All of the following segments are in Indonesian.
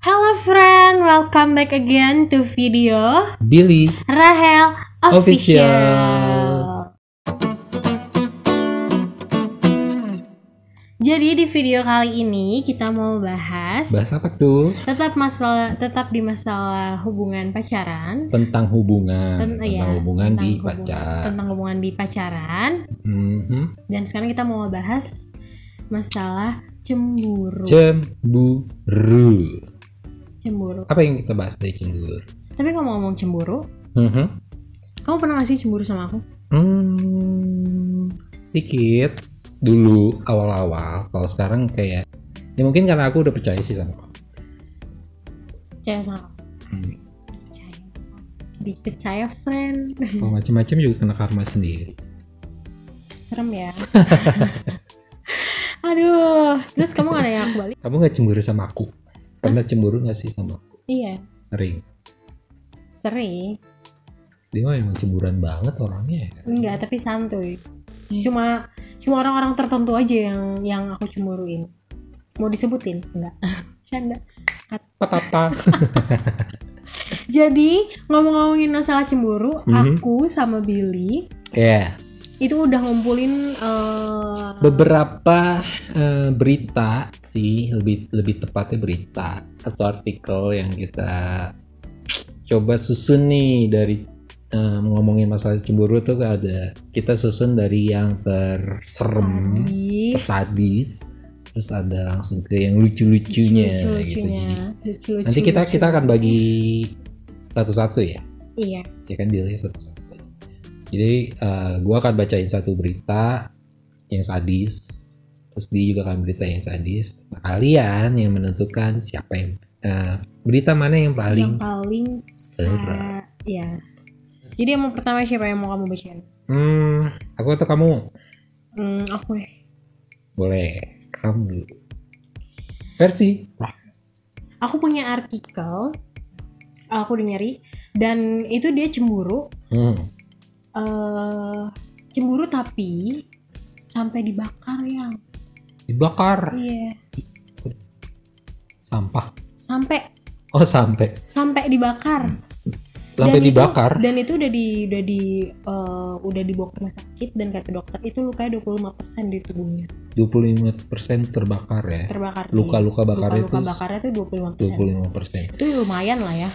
Hello friend, welcome back again to video Billy Rahel Official. Jadi di video kali ini kita mau bahas apa tuh? tetap di masalah hubungan pacaran. Tentang hubungan, Tentang pacar. Tentang hubungan di pacaran. Dan sekarang kita mau bahas masalah cemburu. Cemburu. Apa yang kita bahas dari cemburu? Tapi ngomong-ngomong cemburu, kamu pernah gak sih cemburu sama aku? Sedikit dulu awal-awal. Kalau sekarang kayak ya mungkin karena aku udah percaya sih sama kamu. Percaya sama aku. Percaya friend. Kalau macam-macam juga kena karma sendiri. Serem ya. Aduh, terus kamu gak nanya aku balik? Kamu gak cemburu sama aku? Pernah cemburu gak sih sama aku? Iya. Sering. Dia mah emang cemburuan banget orangnya. Enggak, tapi santuy. Cuma orang-orang tertentu aja yang aku cemburuin. Mau disebutin? Enggak. Canda. Apa? Jadi ngomongin masalah cemburu, aku sama Billy itu udah ngumpulin beberapa berita sih, lebih tepatnya berita atau artikel yang kita coba susun nih dari ngomongin masalah cemburu tuh kita susun dari yang terserem, tersadis, terus ada langsung ke yang lucu-lucunya gitu. Jadi nanti kita akan bagi satu-satu ya. Iya. Ya kan dealnya satu-satu. Jadi gue akan bacain satu berita yang sadis, terus dia juga akan berita yang sadis. Nah, kalian yang menentukan siapa yang berita mana yang paling seram. Ya. Jadi yang pertama siapa yang mau kamu bacain? Aku atau kamu? Aku deh. Boleh, kamu dulu. Versi. Aku punya artikel. Aku udah nyari dan itu dia cemburu. Cemburu tapi sampai dibakar ya. Dibakar? Iya. Sampah. Sampai dibakar. Sampai dibakar. Dan itu udah dibawa ke rumah sakit dan kata dokter itu lukanya 25% di tubuhnya. 25% terbakar ya. Luka-luka bakarnya itu 25%. Itu lumayan lah ya.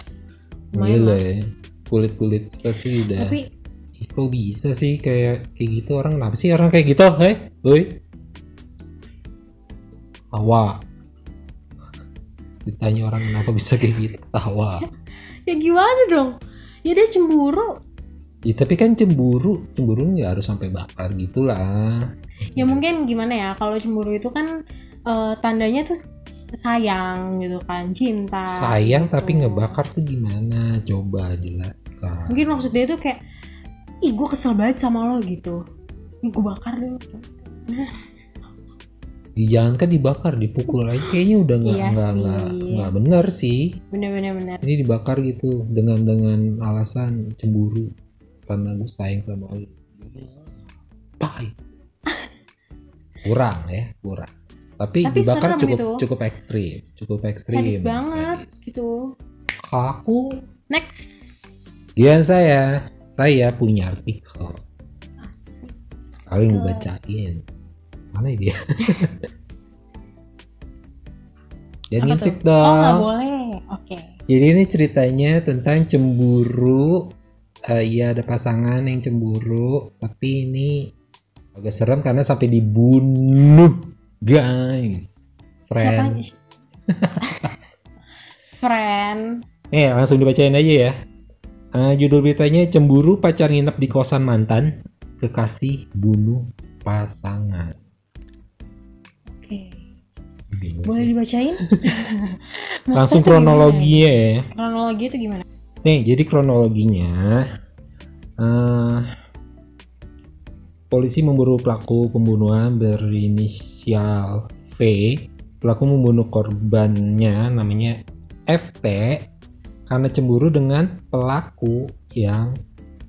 Lumayan lah. Kulit pasti udah. Tapi kok bisa sih kayak gitu orang, kenapa sih orang kayak gitu? Woi. Tawa. Ditanya orang kenapa bisa kayak gitu, ketawa. Ya gimana dong? Ya dia cemburu. Ya tapi kan cemburu nggak harus sampai bakar gitulah. Ya mungkin gimana ya, kalau cemburu itu kan tandanya tuh sayang gitu kan, cinta. Sayang gitu. Tapi ngebakar tuh gimana? Coba jelaskan. Mungkin maksud dia tuh kayak, ih gue kesel banget sama lo gitu, ih gue bakar deh. Jangan kan dibakar, dipukul aja kayaknya udah nggak benar sih. Bener. Ini dibakar gitu dengan alasan cemburu karena gue sayang sama lo. Pahit. Kurang. Tapi dibakar cukup ekstrim. Sadis banget gitu. Kalau aku next. Gian saya punya artikel. Asik. Kalian mau bacain. Mana dia? Dan intip dong. Oh nggak boleh. Oke. Jadi ini ceritanya tentang cemburu. Ya ada pasangan yang cemburu, tapi ini agak serem karena sampai dibunuh, guys. Friend. Friend. Langsung dibacain aja ya. Judul beritanya, cemburu pacar nginep di kosan mantan, kekasih bunuh pasangan. Oke. Boleh dibacain? Langsung kronologinya ya. Kronologi itu gimana? Nih, jadi kronologinya polisi memburu pelaku pembunuhan berinisial V. Pelaku membunuh korbannya namanya FT karena cemburu dengan pelaku yang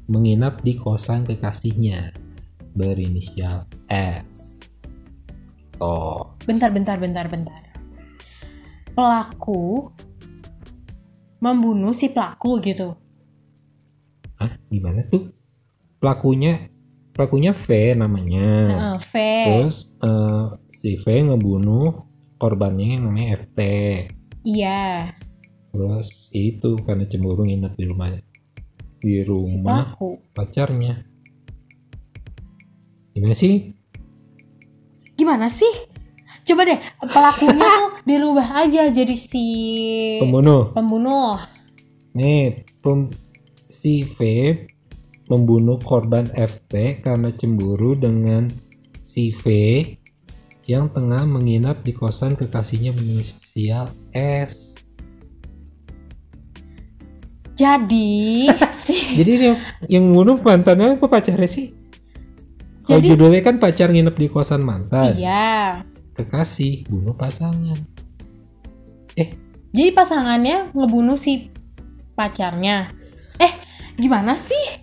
menginap di kosan kekasihnya berinisial S. Bentar. Pelaku membunuh si pelaku gitu. Hah, gimana tuh? Pelakunya V namanya. V. Terus si V ngebunuh korbannya yang namanya FT. Iya. Terus itu karena cemburu nginep di rumah Si pacarnya. Gimana sih? Coba deh pelakunya tuh dirubah aja jadi si pembunuh. Nih, si V membunuh korban FT karena cemburu dengan si V yang tengah menginap di kosan kekasihnya berinisial S. Jadi Jadi yang membunuh mantannya apa pacarnya sih? Kalau judulnya kan pacar nginep di kosan mantan. Iya. Kekasih bunuh pasangan. Jadi pasangannya ngebunuh si pacarnya. Gimana sih?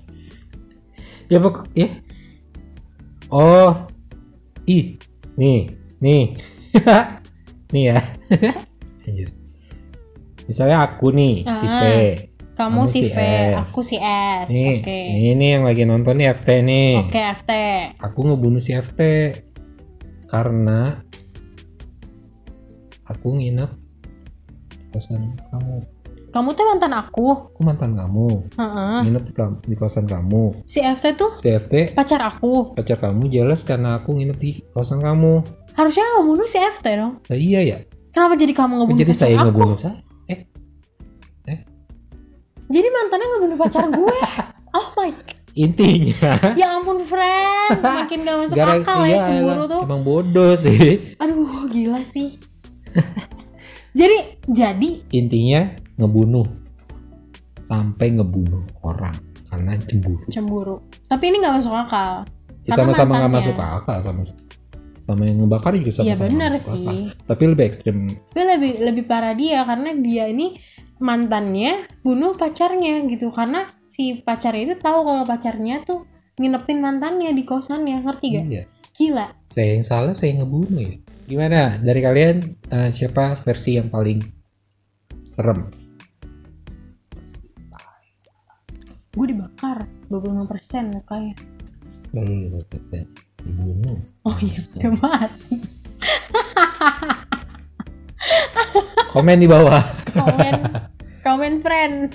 Ya. Oh. Nih. Nih ya. Misalnya aku nih, si P. Kamu si V, aku si S. Nih, Oke. Ini yang lagi nonton nih FT nih. Oke, FT. Aku ngebunuh si FT karena aku nginep di kosan kamu. Kamu tuh mantan aku. Aku mantan kamu. Nginep di kosan kamu. Si FT tuh? Si FT pacar aku. Pacar kamu jelas karena aku nginep di kosan kamu. Harusnya ngebunuh si FT dong. Nah, iya ya. Kenapa jadi kamu ngebunuh jadi pacar saya aku? ngebunuh saya? Jadi mantannya ngebunuh pacar gue. Oh my God. Intinya. Ya ampun friend, makin gak masuk akal ya cemburu tuh. Emang bodoh sih. Aduh gila sih. Jadi intinya ngebunuh sampai ngebunuh orang karena cemburu. Tapi ini nggak masuk akal. Sama-sama nggak masuk akal, sama yang ngebakar juga sama-sama. Iya benar sih. Akal. Tapi lebih ekstrim. Tapi lebih parah dia karena dia ini mantannya bunuh pacarnya gitu karena si pacarnya itu tahu kalau pacarnya tuh nginepin mantannya di kosannya, ngerti gak? Iya. Gila. Saya yang salah, saya ngebunuh ya. Gimana dari kalian siapa versi yang paling serem? Gue dibakar 25% mukanya. Baru 5% dibunuh. Oh iya, udah mati. Komen di bawah. Komen friend.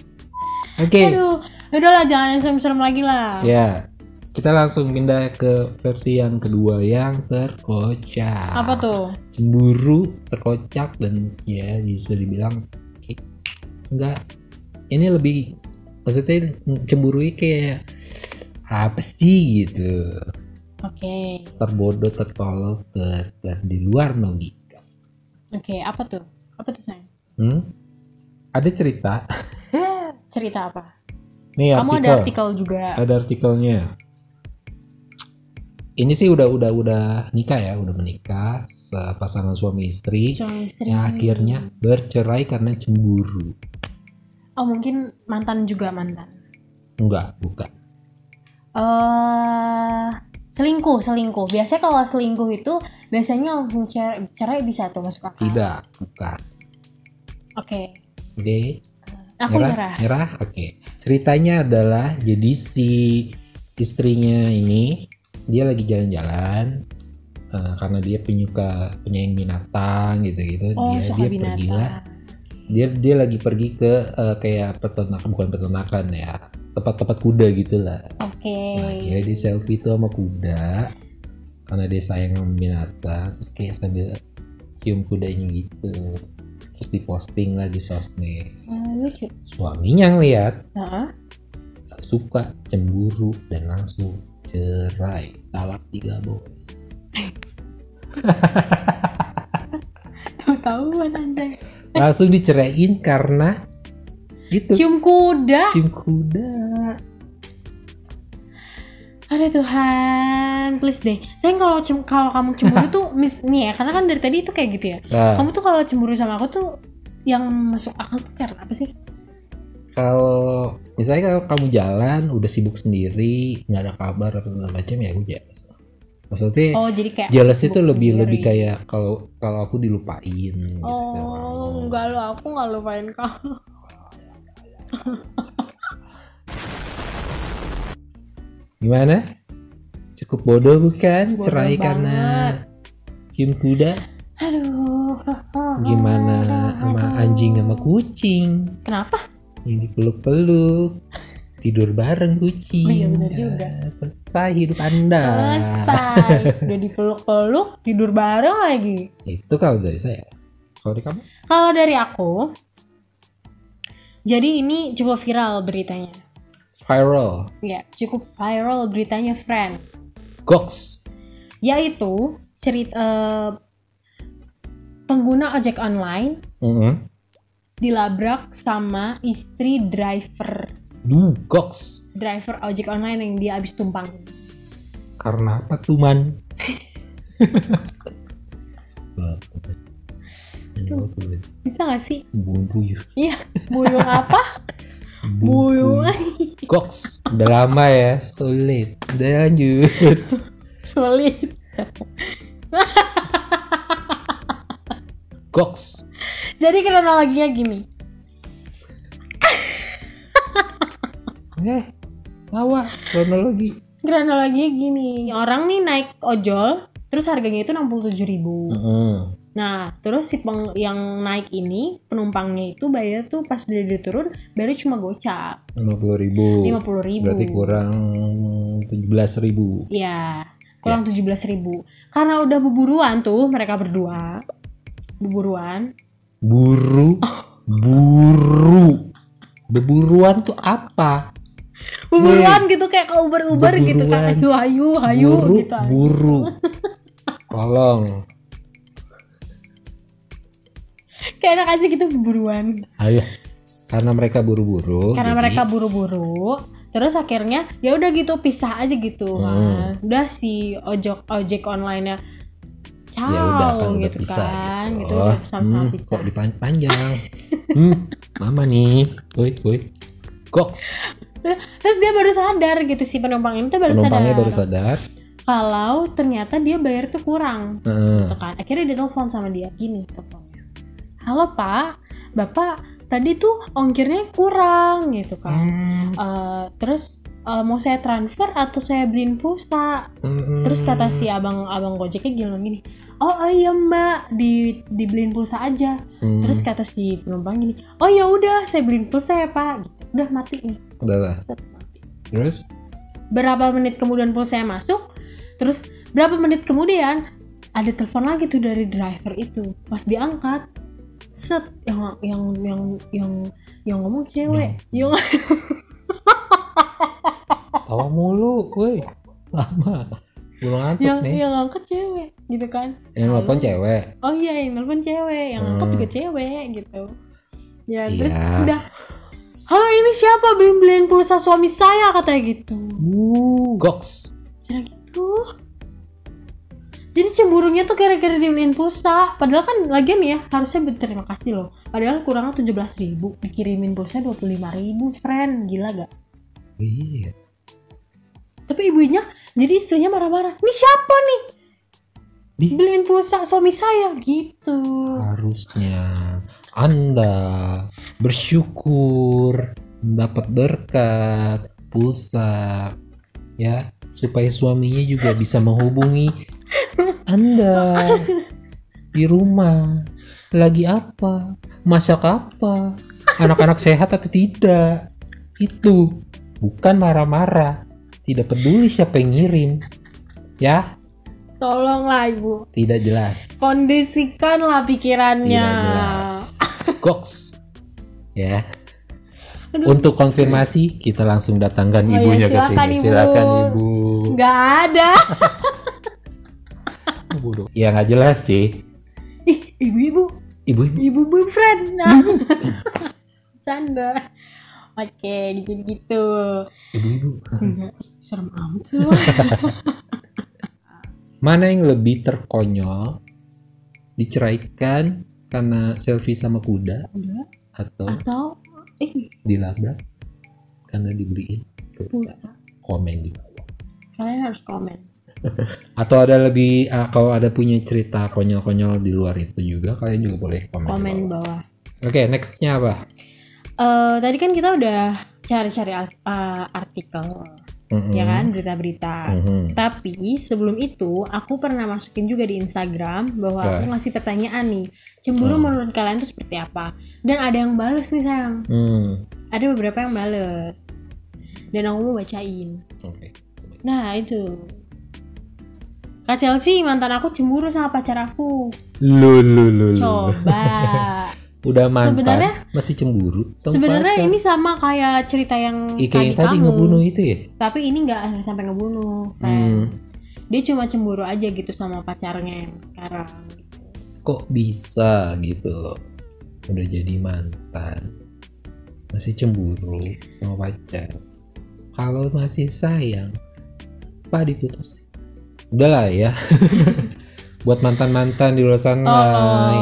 Oke. Aduh, udahlah jangan yang serem-serem lagi lah. Ya, kita langsung pindah ke versi yang kedua yang terkocak. Apa tuh? Cemburu, terkocak dan ya bisa dibilang enggak. Ini lebih maksudnya cemburu kayak apa sih gitu. Oke. Terbodoh, tertolol, di luar logika. Oke, apa tuh? Apa tuh sayang? Ada cerita. Cerita apa? Nih, kamu artikel. ada artikel juga. Ada artikelnya. Ini sih udah nikah ya, udah menikah, pasangan suami istri yang akhirnya bercerai karena cemburu. Oh mungkin mantan. Enggak, bukan. Selingkuh. Biasanya kalau selingkuh itu biasanya langsung cerai bisa tuh masuk akal. Tidak, bukan. Oke. Aku nyerah. Oke. Ceritanya adalah jadi si istrinya ini dia lagi jalan-jalan karena dia penyayang binatang gitu. Dia pergilah. Dia lagi pergi ke kayak bukan peternakan ya, tempat kuda gitulah. Oke. Nah, dia selfie tuh sama kuda karena dia sayang sama binatang, terus kayak sambil cium kudanya gitu, terus diposting lah di sosmed. Lucu. Suaminya ngeliat, gak suka, cemburu dan langsung cerai, talak 3 bos. Tahu-tahuan anjay. Langsung diceraiin karena gitu. Cium kuda. Aduh Tuhan, please deh. Sayang kalau kamu cemburu tuh nih ya, karena kan dari tadi itu kayak gitu ya. Kamu tuh kalau cemburu sama aku tuh yang masuk akal tuh karena apa sih? Kalau misalnya kalau kamu jalan udah sibuk sendiri, nggak ada kabar atau segala macam ya aku jealous. Maksudnya jadi kayak jealous itu lebih kayak kalau aku dilupain gitu. Enggak lo, aku nggak lupain kamu. Gimana? Cukup bodoh bukan? Bodoh Cerai banget. karena cium kuda? Aduh. Gimana sama anjing sama kucing? Kenapa? Yang dipeluk-peluk, tidur bareng kucing. Oh iya, benar juga. Selesai hidup Anda. Selesai. Udah dipeluk-peluk, tidur bareng lagi. Itu kalau dari saya. Kalau dari kamu? Kalau dari aku, jadi ini cukup viral beritanya. Viral. Ya, cukup viral beritanya, friend. Goks. Yaitu cerita pengguna ojek online dilabrak sama istri driver Goks. ojek online yang dia habis tumpang. Karena apa tuh, Man? Bisa gak sih? Buyur. Iya, buyung apa? Buyung. Goks. Udah lama ya, sulit. Udah lanjut. Sulit. Goks. Jadi kronologinya gini. Tawa kronologi. Kronologinya gini. Orang nih naik ojol, terus harganya itu 67.000. Nah, terus yang naik ini penumpangnya itu bayar tuh pas udah diturun bayar cuma gocap 50.000. 50.000. Berarti kurang 17.000. Iya, kurang 17.000. Karena udah beburuan tuh mereka berdua. Beburuan. Beburuan tuh apa? Beburuan gitu kayak ke Uber gitu kan. Hayu gitu. Buru. Tolong. Kayak enak aja gitu beburuan. Ayo. Karena mereka buru-buru. Mereka buru-buru. Terus akhirnya ya udah gitu pisah aja gitu. Nah, udah si ojek online-nya ya udah kan gitu udah pisah kan. gitu. Gitu udah sama-sama pisah. Kok dipanjang? Mama nih. Woi. Goks. Terus dia baru sadar gitu si penumpang ini tuh Penumpangnya baru sadar kalau ternyata dia bayar tuh kurang. Gitu kan. Akhirnya dia telepon sama dia gini teleponnya. Halo Pak, Bapak tadi tuh ongkirnya kurang gitu kan. Terus mau saya transfer atau saya beliin pulsa? Terus kata si abang Gojeknya gini, oh iya Mbak, dibeliin pulsa aja. Terus kata si penumpang gini, oh ya udah saya beliin pulsa ya Pak. Gitu. Udah mati nih. Udah. Mati. Terus berapa menit kemudian pulsanya masuk? Terus berapa menit kemudian ada telepon lagi tuh dari driver itu. Pas diangkat, set yang ngomong cewek. Tawa mulu, woi. Lama. Belum ngantuk nih. Yang angkat cewek gitu kan. Yang nelfon cewek. Oh iya, yang nelfon cewek, yang angkat juga cewek gitu. Ya, terus udah. Halo, ini siapa? Beliin pulsa suami saya katanya gitu. Goks. Cina gitu. Jadi cemburunya tuh gara-gara dibeliin pulsa. Padahal kan lagian ya harusnya berterima kasih loh. Padahal kurangnya 17.000, dikirimin pulsa 25.000, friend. Gila gak? Iya. Tapi ibunya, jadi istrinya marah-marah. Ini siapa nih? Beliin pulsa suami saya gitu. Harusnya Anda bersyukur dapat berkat pulsa ya, supaya suaminya juga bisa menghubungi Anda di rumah. Lagi apa? Masak apa? Anak-anak sehat atau tidak? Itu bukan marah-marah. Tidak peduli siapa yang ngirim. Ya. Tolonglah Ibu. Tidak jelas. Kondisikanlah pikirannya. Tidak jelas. Goks. Ya. Aduh. Untuk konfirmasi kita langsung datangkan ibunya ke sini. Silakan Ibu. Nggak ada. Ya nggak jelas sih. Ibu. Ibu friend. Canda. Oke, gitu. Ibu. Serem amat sih. Mana yang lebih terkonyol? Diceraikan karena selfie sama kuda? Atau dilabrak karena dibeliin pulsa? Komen di bawah. Kalian harus komen. Atau ada lebih, kalau ada punya cerita konyol-konyol di luar itu juga, kalian juga boleh komen di bawah. Oke, nextnya apa? Tadi kan kita udah cari-cari artikel, ya kan, berita-berita. Tapi sebelum itu aku pernah masukin juga di Instagram bahwa aku ngasih pertanyaan nih, cemburu menurut kalian tuh seperti apa? Dan ada yang bales nih sayang. Ada beberapa yang bales. Dan aku mau bacain. Nah itu, Kak Chelsea, mantan aku cemburu sama pacar aku. Coba. Udah mantan sebenarnya, masih cemburu sebenarnya ini sama kayak cerita yang tadi kamu ngebunuh itu ya, tapi ini nggak sampai ngebunuh. Dia cuma cemburu aja gitu sama pacarnya yang sekarang gitu. Kok bisa gitu loh, udah jadi mantan masih cemburu sama pacar? Kalau masih sayang apa diputusin? Udahlah ya. Buat mantan-mantan di luar sana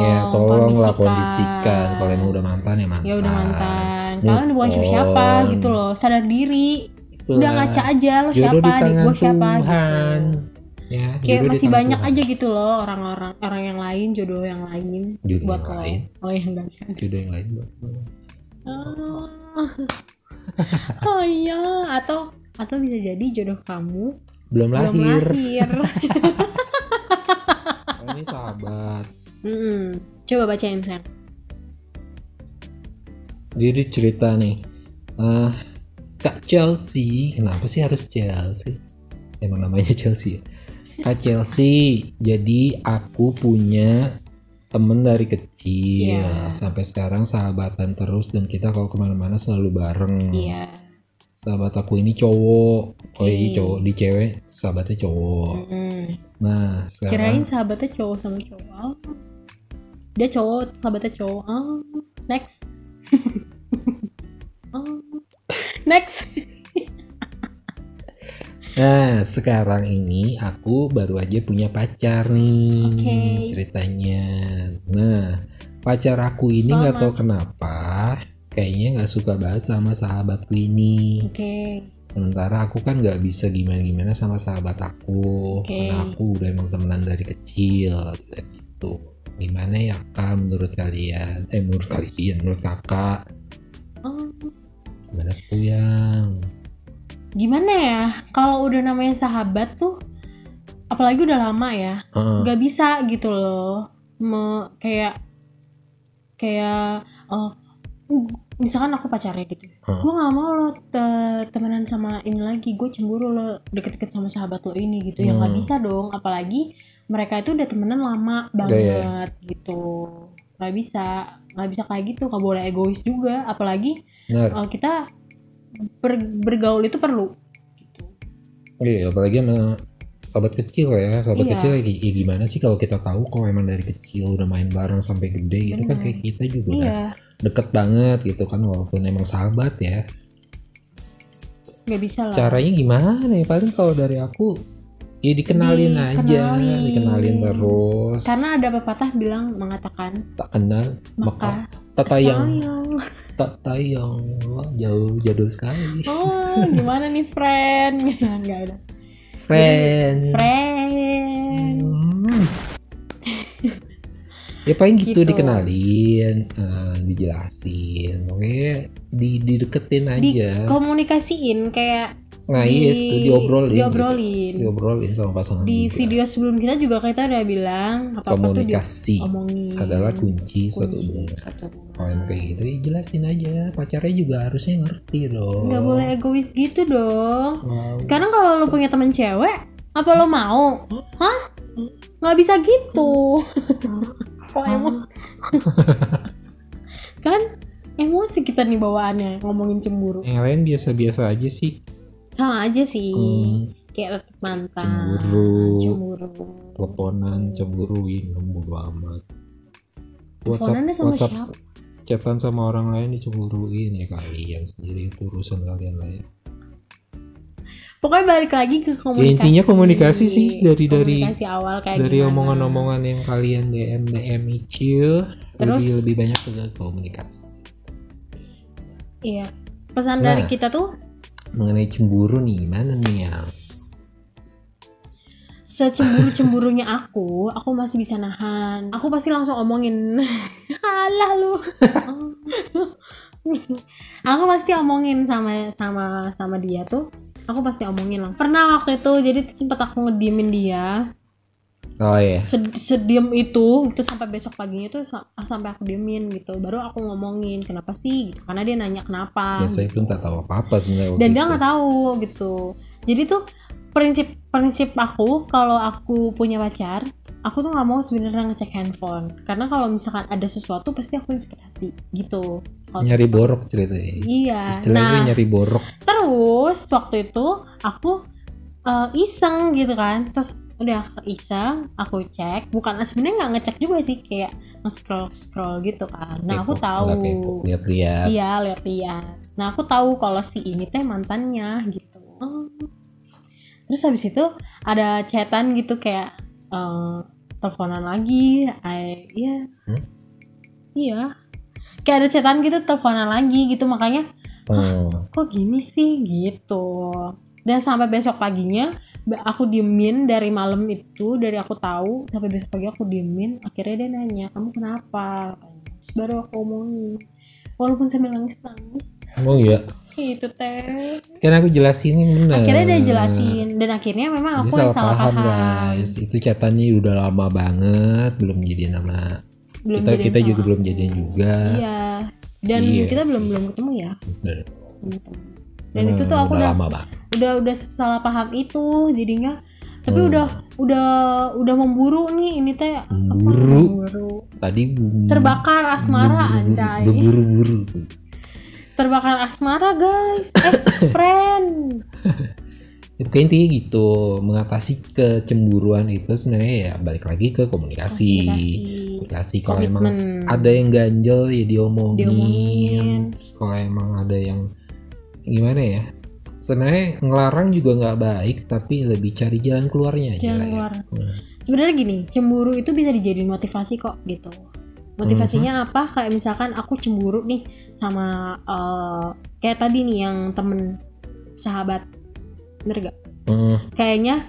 ya tolonglah kondisikan. Kalau emang udah mantan ya mantan. Ya udah mantan. Kalian bukan siapa gitu loh. Sadar diri. Itulah. Udah ngaca aja lo jodoh siapa, gue siapa Tuhan. Gitu. Ya, kayak masih banyak Tuhan aja gitu loh orang yang lain, jodoh yang lain jodoh buat yang lo. Lain. Oh ya enggak. Jodoh yang lain buat lo. Oh iya, atau bisa jadi jodoh kamu belum lahir. Ini sahabat. Coba bacain sayang. Jadi cerita nih, Kak Chelsea, kenapa sih harus Chelsea? Emang namanya Chelsea ya? Kak Chelsea, jadi aku punya temen dari kecil sampai sekarang sahabatan terus dan kita kalau kemana-mana selalu bareng. Sahabat aku ini cowok, ini cowok, di cewek sahabatnya cowok. Nah sekarang kirain sahabatnya cowok sama cowok. Dia cowok, sahabatnya cowok. Next. Next. Nah sekarang ini aku baru aja punya pacar nih ceritanya. Nah pacar aku ini nggak tahu kenapa kayaknya nggak suka banget sama sahabatku ini. Sementara aku kan nggak bisa gimana-gimana sama sahabat aku, karena aku udah emang temenan dari kecil gitu. Gimana ya Kak menurut kalian? Menurut kakak? Gimana tuh yang? Gimana ya? Kalau udah namanya sahabat tuh, apalagi udah lama ya, nggak bisa gitu loh. Kayak misalkan aku pacarnya gitu, gue nggak mau lo temenan sama ini lagi, gue cemburu lo deket-deket sama sahabat lo ini gitu. Ya nggak bisa dong, apalagi mereka itu udah temenan lama banget gitu. Nggak bisa kayak gitu, nggak boleh egois juga, apalagi kita bergaul itu perlu gitu. Iya, apalagi sama sahabat kecil ya, kecil lagi gimana sih kalau kita tahu kok emang dari kecil udah main bareng sampai gede gitu kan, kayak kita juga udah deket banget gitu kan, walaupun emang sahabat ya. Gak bisa lah. Caranya gimana ya? Paling kalau dari aku ya dikenalin terus. Karena ada pepatah mengatakan tak kenal maka tak tayang. Wah, jadul sekali. Oh, gimana nih friend? Enggak ada. Friend. Ya paling gitu dikenalin, dijelasin, oke, dideketin aja. Dikomunikasiin kayak. Nah itu diobrolin sama pasangan. Di juga. Video sebelum kita udah bilang komunikasi adalah kunci suatu hubungan. Kalau emang kayak gitu ya jelasin aja, pacarnya juga harusnya ngerti dong. Nggak boleh egois gitu dong. Sekarang kalau lo punya temen cewek, apa lo mau? Hah? Nggak bisa gitu. Kok emosi? Kan emosi kita nih bawaannya ngomongin cemburu. Yang lain biasa-biasa aja sih. Sama aja sih, kayak mantan, cemburu, teleponan, cemburuin, bodo amat. WhatsApp chatan sama orang lain dicemburuin, ya kalian sendiri, itu urusan kalian lah ya. Pokoknya balik lagi ke komunikasi. Ya, intinya komunikasi sih dari awal kayak dari gimana. Omongan-omongan yang kalian DM icil, lebih banyak ke komunikasi. Iya, pesan dari kita tuh mengenai cemburu nih, gimana nih ya? Secemburu-cemburunya aku masih bisa nahan. Aku pasti langsung omongin, alah lu. Aku pasti omongin sama dia tuh. Aku pasti omongin lah. Pernah waktu itu jadi sempat aku ngediemin dia. Oh iya. Sediem itu sampai besok paginya tuh sampai aku diemin gitu. Baru aku ngomongin kenapa sih gitu. Karena dia nanya kenapa. Ya saya gitu. pun tak tahu apa-apa sebenarnya. Dan dia nggak tahu gitu. Jadi tuh prinsip aku kalau aku punya pacar, aku tuh nggak mau sebenarnya ngecek handphone. Karena kalau misalkan ada sesuatu pasti aku sakit hati gitu. Nyari borok ceritanya. Iya. Istilahnya nyari borok. Terus waktu itu aku iseng gitu kan. Terus udah iseng aku cek, bukan sebenarnya nggak ngecek juga sih, kayak nge-scroll gitu kan. Nah aku tahu, lihat-lihat. Iya lihat-lihat. Nah aku tahu kalau si ini teh mantannya gitu. Terus habis itu ada chatan gitu kayak teleponan lagi, iya kayak ada chatan gitu, teleponan lagi gitu, makanya kok gini sih gitu. Dan sampai besok paginya aku diemin dari malam itu, dari aku tahu sampai besok pagi aku diemin. Akhirnya dia nanya, kamu kenapa? Terus baru aku omongin, walaupun sambil nangis. Oh iya. Itu teh. Kan aku jelasin benar. Akhirnya dia jelasin dan akhirnya memang aku yang salah paham. Guys, itu catatannya udah lama banget belum jadian sama. Kita juga belum jadian juga. Iya. Dan kita belum ketemu ya. Dan itu tuh aku udah salah paham itu jadinya. Tapi udah memburu nih ini teh. Memburu. Tadi terbakar asmara anjay. Buru-buru. Terbakar asmara guys. Friend. Kayak intinya gitu, mengatasi kecemburuan itu sebenarnya ya balik lagi ke komunikasi. Kalau emang ada yang ganjel ya diomongin. Terus kalau emang ada yang gimana ya, sebenarnya ngelarang juga nggak baik, tapi lebih cari jalan keluarnya aja lah ya. Sebenarnya gini, cemburu itu bisa dijadiin motivasi kok gitu. Motivasinya apa? Kayak misalkan aku cemburu nih sama kayak tadi nih yang temen sahabat, bener gak? Kayaknya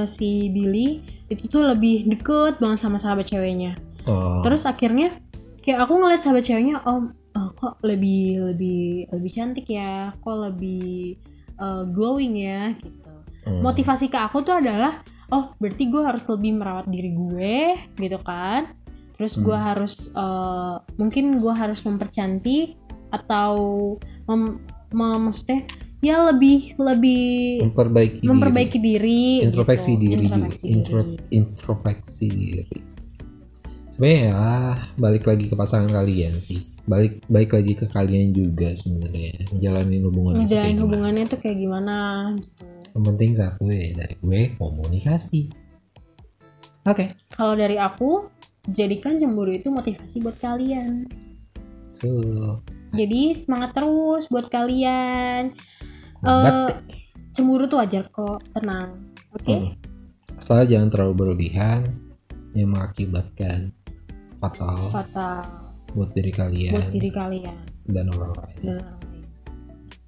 si Billy itu tuh lebih deket banget sama sahabat ceweknya. Terus akhirnya kayak aku ngeliat sahabat ceweknya, kok lebih cantik ya, kok lebih glowing ya gitu. Motivasi ke aku tuh adalah, berarti gue harus lebih merawat diri gue gitu kan. Terus gue harus mungkin gue harus mempercantik atau maksudnya ya lebih memperbaiki diri, introspeksi gitu. diri. Introspeksi diri. Sebenarnya ya balik lagi ke pasangan kalian sih. Balik lagi ke kalian juga sebenarnya. Menjalani hubungannya tuh kayak gimana gitu. Yang penting satu ya dari gue, komunikasi. Oke. Kalau dari aku, jadikan cemburu itu motivasi buat kalian. Jadi semangat terus buat kalian. Cemburu tuh wajar kok, tenang. Oke? Asal jangan terlalu berlebihan yang mengakibatkan fatal buat diri kalian dan orang lain.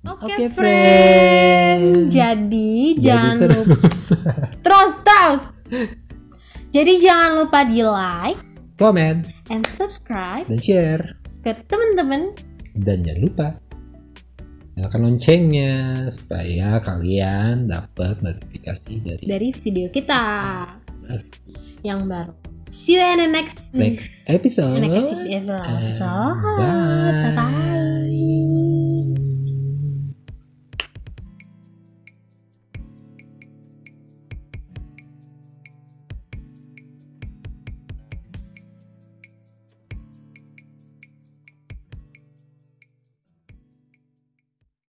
Oke, friend. Jadi jangan lupa terus. Jadi jangan lupa di like, comment, and subscribe, dan share ke teman-teman. Dan jangan lupa nyalakan loncengnya supaya kalian dapat notifikasi dari video kita yang baru. See you in the next episode. Bye.